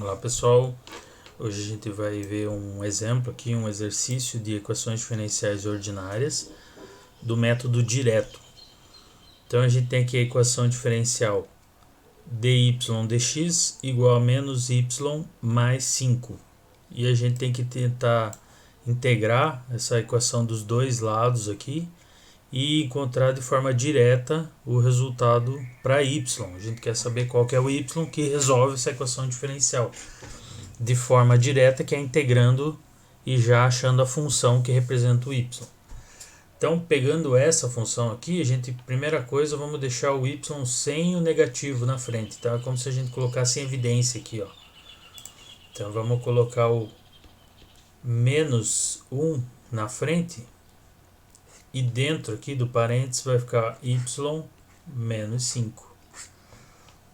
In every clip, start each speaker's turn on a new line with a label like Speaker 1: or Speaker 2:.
Speaker 1: Olá pessoal, hoje a gente vai ver um exemplo aqui, um exercício de equações diferenciais ordinárias do método direto. Então a gente tem aqui a equação diferencial dy dx igual a menos y mais 5. E a gente tem que tentar integrar essa equação dos dois lados aqui e encontrar de forma direta o resultado para y. A gente quer saber qual que é o y que resolve essa equação diferencial de forma direta, que é integrando e já achando a função que representa o y. Então, pegando essa função aqui, a gente, primeira coisa, vamos deixar o y sem o negativo na frente, tá? Como se a gente colocasse em evidência aqui, ó. Então, vamos colocar o menos 1 na frente e dentro aqui do parênteses vai ficar y menos 5.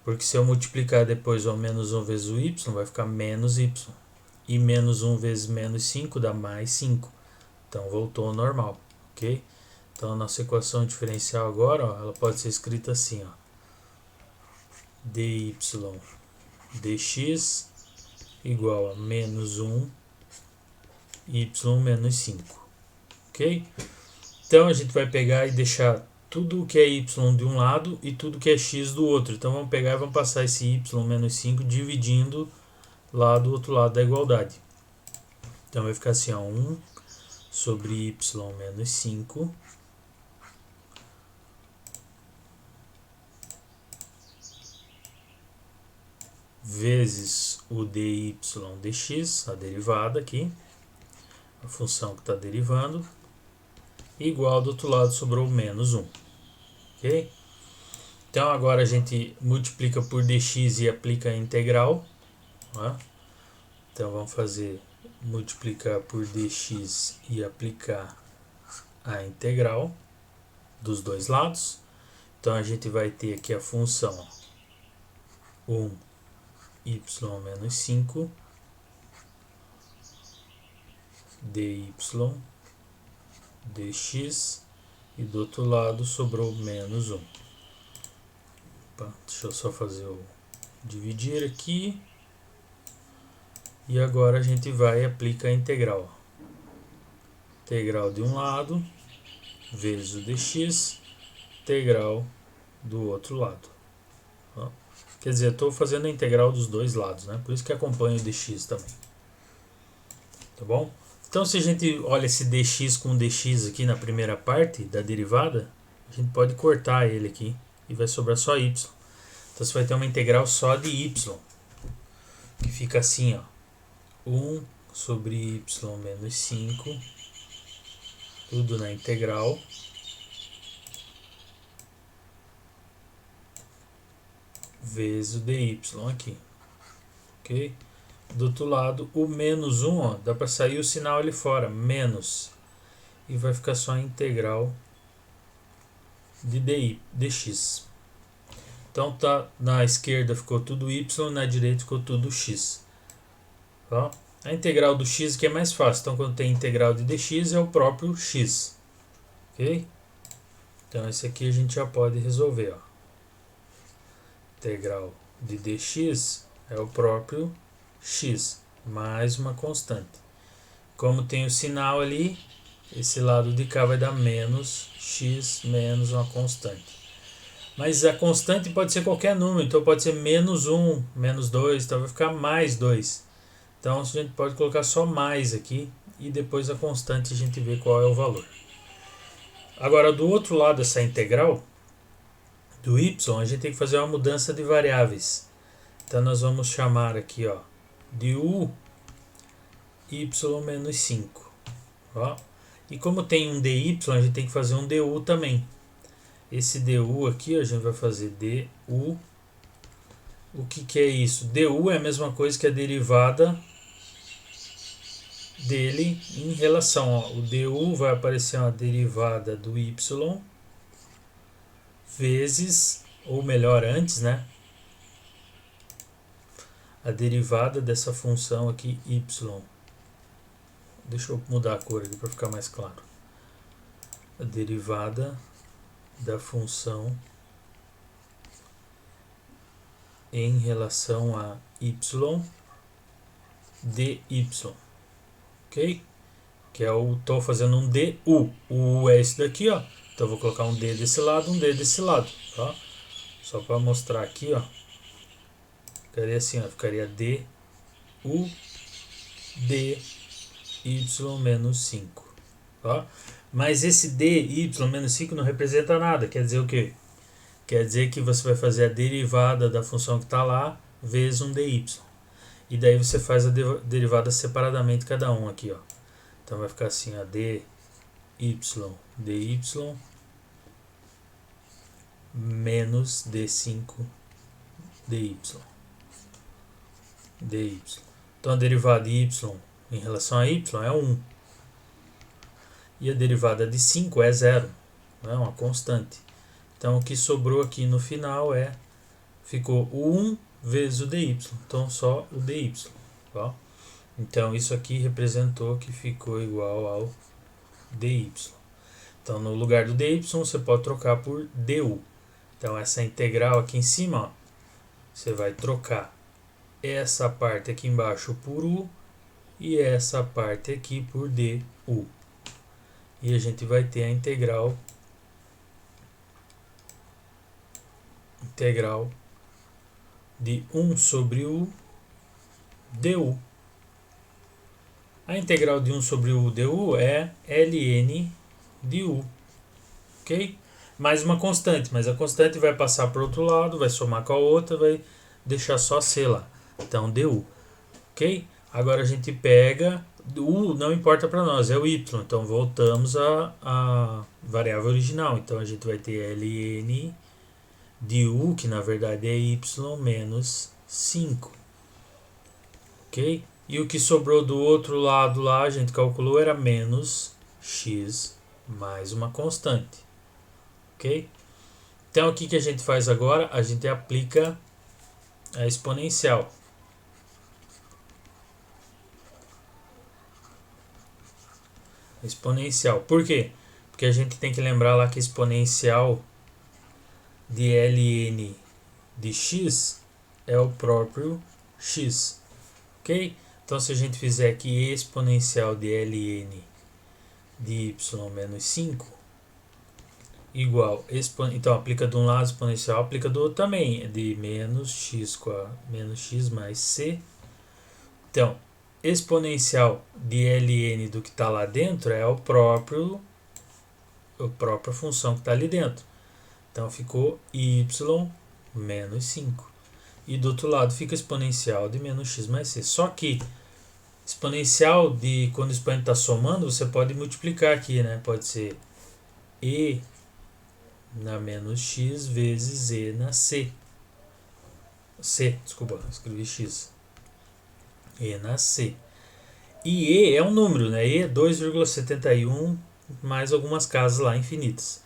Speaker 1: Porque se eu multiplicar depois o menos 1 vezes o y, vai ficar menos y. E menos 1 vezes menos 5 dá mais 5. Então voltou ao normal, ok? Então a nossa equação diferencial agora, ó, ela pode ser escrita assim, ó. dy dx igual a menos 1 y menos 5, ok? Então a gente vai pegar e deixar tudo que é y de um lado e tudo que é x do outro. Então vamos pegar e vamos passar esse y menos 5 dividindo lá do outro lado da igualdade. Então vai ficar assim, ó, 1 sobre y menos 5 vezes o dy dx, a derivada aqui, a função que está derivando, igual do outro lado sobrou menos 1. Ok? Então agora a gente multiplica por dx e aplica a integral. Ó. Então vamos fazer multiplicar por dx e aplicar a integral dos dois lados. Então a gente vai ter aqui a função 1 y menos 5 dy dx e do outro lado sobrou menos 1. Opa, deixa eu só fazer o dividir aqui. E agora a gente vai e aplica a integral. Integral de um lado vezes o dx, integral do outro lado. Ó. Quer dizer, estou fazendo a integral dos dois lados, né? Por isso que acompanho o dx também. Tá bom? Então, se a gente olha esse dx com dx aqui na primeira parte da derivada, a gente pode cortar ele aqui e vai sobrar só y. Então, você vai ter uma integral só de y, que fica assim, ó. 1 sobre y menos 5, tudo na integral, vezes o dy aqui, ok? Do outro lado, o menos 1, ó, dá para sair o sinal ali fora, menos, e vai ficar só a integral de dx. Então tá, na esquerda ficou tudo y, na direita ficou tudo x. Ó. A integral do x aqui é mais fácil, então quando tem integral de dx é o próprio x, ok? Então esse aqui a gente já pode resolver, ó. Integral de dx é o próprio x, mais uma constante. Como tem o sinal ali, esse lado de cá vai dar menos x menos uma constante. Mas a constante pode ser qualquer número, então pode ser menos 1, menos 2, então vai ficar mais 2. Então a gente pode colocar só mais aqui e depois a constante a gente vê qual é o valor. Agora do outro lado dessa integral do y, a gente tem que fazer uma mudança de variáveis. Então nós vamos chamar aqui, ó, de u y menos 5. Ó. E como tem um dy, a gente tem que fazer um du também. Esse du aqui, ó, a gente vai fazer du. O que é isso? Du é a mesma coisa que a derivada dele em relação, ó, o du vai aparecer uma derivada do y vezes, ou melhor, antes, né? A derivada dessa função aqui y. Deixa eu mudar a cor aqui para ficar mais claro. A derivada da função em relação a y dy, ok? Que é tô fazendo um du. O U é esse daqui, ó. Então eu vou colocar um d desse lado, um d desse lado, tá? Só para mostrar aqui, ó. Ficaria assim, ó. Ficaria du dy menos 5, tá? Mas esse dy menos 5 não representa nada. Quer dizer o quê? Quer dizer que você vai fazer a derivada da função que está lá vezes um dy. E daí você faz a derivada separadamente cada um aqui, ó. Então vai ficar assim, ó, dy menos d5 dy. Então a derivada de y em relação a y é 1. E a derivada de 5 é 0. É uma constante. Então o que sobrou aqui no final ficou o 1 vezes o dy. Então só o dy. Tá? Então isso aqui representou que ficou igual ao dy. Então no lugar do dy você pode trocar por du. Então essa integral aqui em cima, ó, você vai trocar essa parte aqui embaixo por u e essa parte aqui por du. E a gente vai ter a integral de 1 sobre u du. A integral de 1 sobre u du é ln de u, ok? Mais uma constante, mas a constante vai passar para o outro lado, vai somar com a outra, vai deixar só c lá. Então, du, ok? Agora a gente pega, u não importa para nós, é o y, então voltamos à variável original. Então a gente vai ter ln de u, que na verdade é y menos 5, ok? E o que sobrou do outro lado lá, a gente calculou, era menos x mais uma constante, ok? Então o que a gente faz agora? A gente aplica a exponencial. Por quê? Porque a gente tem que lembrar lá que a exponencial de ln de x é o próprio x, ok? Então se a gente fizer aqui exponencial de ln de y menos 5 igual, então aplica de um lado exponencial, aplica do outro também, de menos x mais c. Então exponencial de ln do que está lá dentro é a própria função que está ali dentro. Então ficou y menos 5. E do outro lado fica exponencial de menos x mais c. Só que exponencial de quando o expoente está somando, você pode multiplicar aqui, né? Pode ser e na menos x vezes e na c. Desculpa, escrevi x. E na c. E e é um número, né? E é 2,71 mais algumas casas lá infinitas.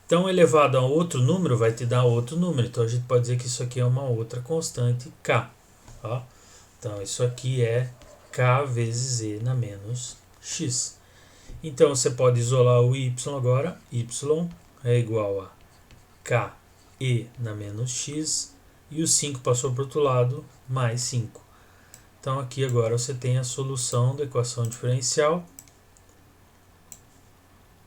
Speaker 1: Então, elevado a outro número vai te dar outro número. Então, a gente pode dizer que isso aqui é uma outra constante k. Ó. Então, isso aqui é k vezes e na menos x. Então, você pode isolar o y agora. Y é igual a k e na menos x. E o 5 passou para o outro lado, mais 5. Então, aqui agora você tem a solução da equação diferencial,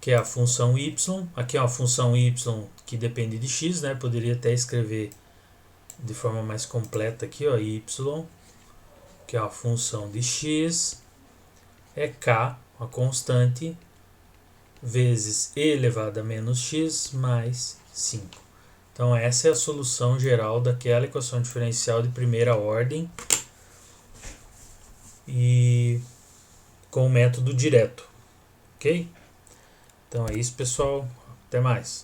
Speaker 1: que é a função y. Aqui é uma função y que depende de x, né? Poderia até escrever de forma mais completa aqui, ó, y, que é uma função de x, é k, uma constante, vezes e elevado a menos x mais 5. Então essa é a solução geral daquela equação diferencial de primeira ordem e com o método direto, ok? Então é isso, pessoal. Até mais.